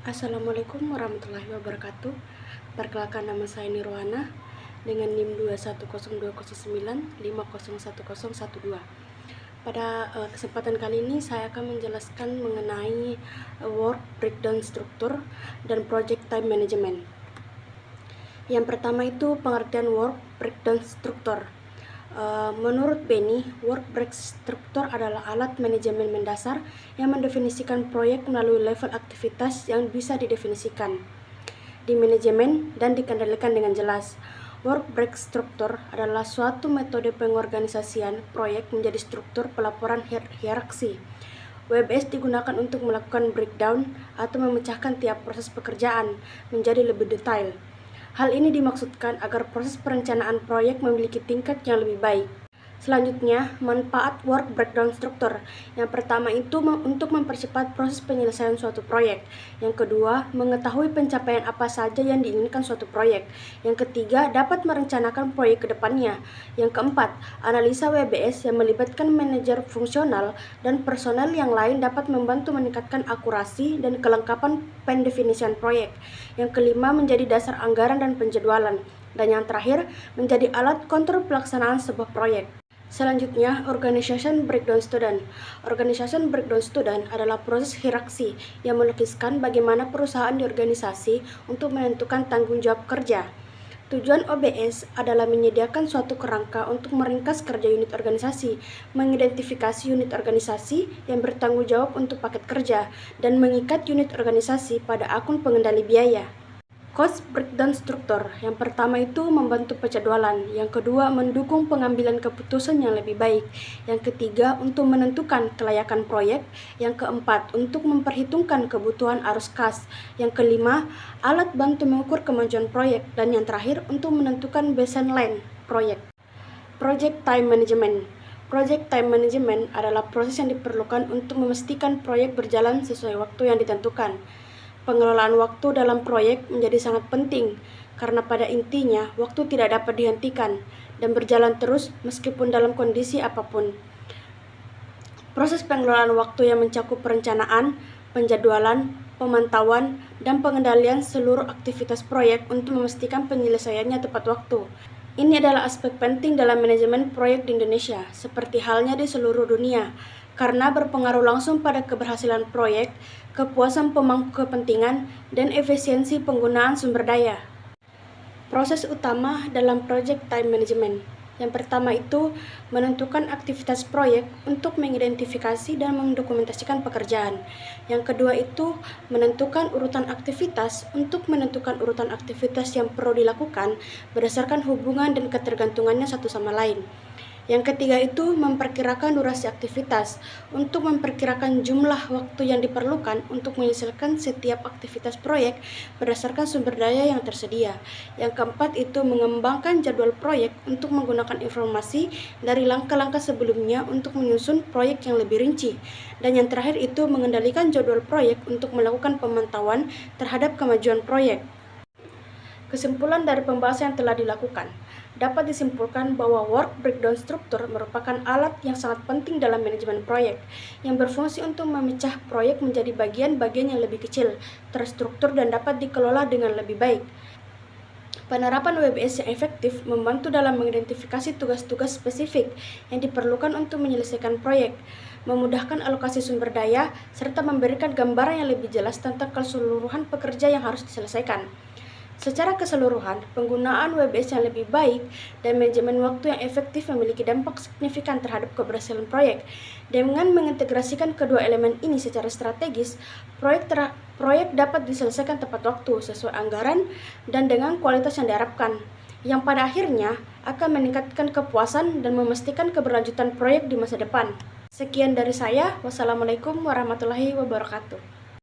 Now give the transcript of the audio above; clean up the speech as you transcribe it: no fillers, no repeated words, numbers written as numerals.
Assalamualaikum warahmatullahi wabarakatuh. Perkenalkan, nama saya Nirwana dengan NIM 21029501012. Pada kesempatan kali ini saya akan menjelaskan mengenai work breakdown struktur dan project time management. Yang pertama itu pengertian work breakdown struktur. Menurut Benny, work break struktur adalah alat manajemen mendasar yang mendefinisikan proyek melalui level aktivitas yang bisa didefinisikan, dimanajemen, dan dikendalikan dengan jelas. Work break struktur adalah suatu metode pengorganisasian proyek menjadi struktur pelaporan hierarki. WBS digunakan untuk melakukan breakdown atau memecahkan tiap proses pekerjaan menjadi lebih detail. Hal ini dimaksudkan agar proses perencanaan proyek memiliki tingkat yang lebih baik. Selanjutnya, manfaat work breakdown struktur. Yang pertama itu untuk mempercepat proses penyelesaian suatu proyek. Yang kedua, mengetahui pencapaian apa saja yang diinginkan suatu proyek. Yang ketiga, dapat merencanakan proyek ke depannya. Yang keempat, analisa WBS yang melibatkan manajer fungsional dan personel yang lain dapat membantu meningkatkan akurasi dan kelengkapan pendefinisian proyek. Yang kelima, menjadi dasar anggaran dan penjadwalan. Dan yang terakhir, menjadi alat kontrol pelaksanaan sebuah proyek. Selanjutnya, Organization Breakdown Student. Organization Breakdown Student adalah proses hierarki yang melukiskan bagaimana perusahaan diorganisasi untuk menentukan tanggung jawab kerja. Tujuan OBS adalah menyediakan suatu kerangka untuk meringkas kerja unit organisasi, mengidentifikasi unit organisasi yang bertanggung jawab untuk paket kerja, dan mengikat unit organisasi pada akun pengendali biaya. Cost breakdown struktur. Yang pertama itu membantu penjadwalan, yang kedua mendukung pengambilan keputusan yang lebih baik, yang ketiga untuk menentukan kelayakan proyek, yang keempat untuk memperhitungkan kebutuhan arus kas, yang kelima alat bantu mengukur kemajuan proyek, dan yang terakhir untuk menentukan baseline proyek. Project time management. Project time management adalah proses yang diperlukan untuk memastikan proyek berjalan sesuai waktu yang ditentukan. Pengelolaan waktu dalam proyek menjadi sangat penting karena pada intinya waktu tidak dapat dihentikan dan berjalan terus meskipun dalam kondisi apapun. Proses pengelolaan waktu yang mencakup perencanaan, penjadwalan, pemantauan, dan pengendalian seluruh aktivitas proyek untuk memastikan penyelesaiannya tepat waktu. Ini adalah aspek penting dalam manajemen proyek di Indonesia, seperti halnya di seluruh dunia, karena berpengaruh langsung pada keberhasilan proyek, kepuasan pemangku kepentingan, dan efisiensi penggunaan sumber daya. Proses utama dalam project time management. Yang pertama itu menentukan aktivitas proyek untuk mengidentifikasi dan mendokumentasikan pekerjaan. Yang kedua itu menentukan urutan aktivitas untuk menentukan urutan aktivitas yang perlu dilakukan berdasarkan hubungan dan ketergantungannya satu sama lain. Yang ketiga itu memperkirakan durasi aktivitas untuk memperkirakan jumlah waktu yang diperlukan untuk menyelesaikan setiap aktivitas proyek berdasarkan sumber daya yang tersedia. Yang keempat itu mengembangkan jadwal proyek untuk menggunakan informasi dari langkah-langkah sebelumnya untuk menyusun proyek yang lebih rinci. Dan yang terakhir itu mengendalikan jadwal proyek untuk melakukan pemantauan terhadap kemajuan proyek. Kesimpulan dari pembahasan yang telah dilakukan, dapat disimpulkan bahwa work breakdown struktur merupakan alat yang sangat penting dalam manajemen proyek, yang berfungsi untuk memecah proyek menjadi bagian-bagian yang lebih kecil, terstruktur dan dapat dikelola dengan lebih baik. Penerapan WBS yang efektif membantu dalam mengidentifikasi tugas-tugas spesifik yang diperlukan untuk menyelesaikan proyek, memudahkan alokasi sumber daya, serta memberikan gambaran yang lebih jelas tentang keseluruhan pekerja yang harus diselesaikan. Secara keseluruhan, penggunaan WBS yang lebih baik dan manajemen waktu yang efektif memiliki dampak signifikan terhadap keberhasilan proyek. Dengan mengintegrasikan kedua elemen ini secara strategis, proyek dapat diselesaikan tepat waktu, sesuai anggaran, dan dengan kualitas yang diharapkan, yang pada akhirnya akan meningkatkan kepuasan dan memastikan keberlanjutan proyek di masa depan. Sekian dari saya. Wassalamualaikum warahmatullahi wabarakatuh.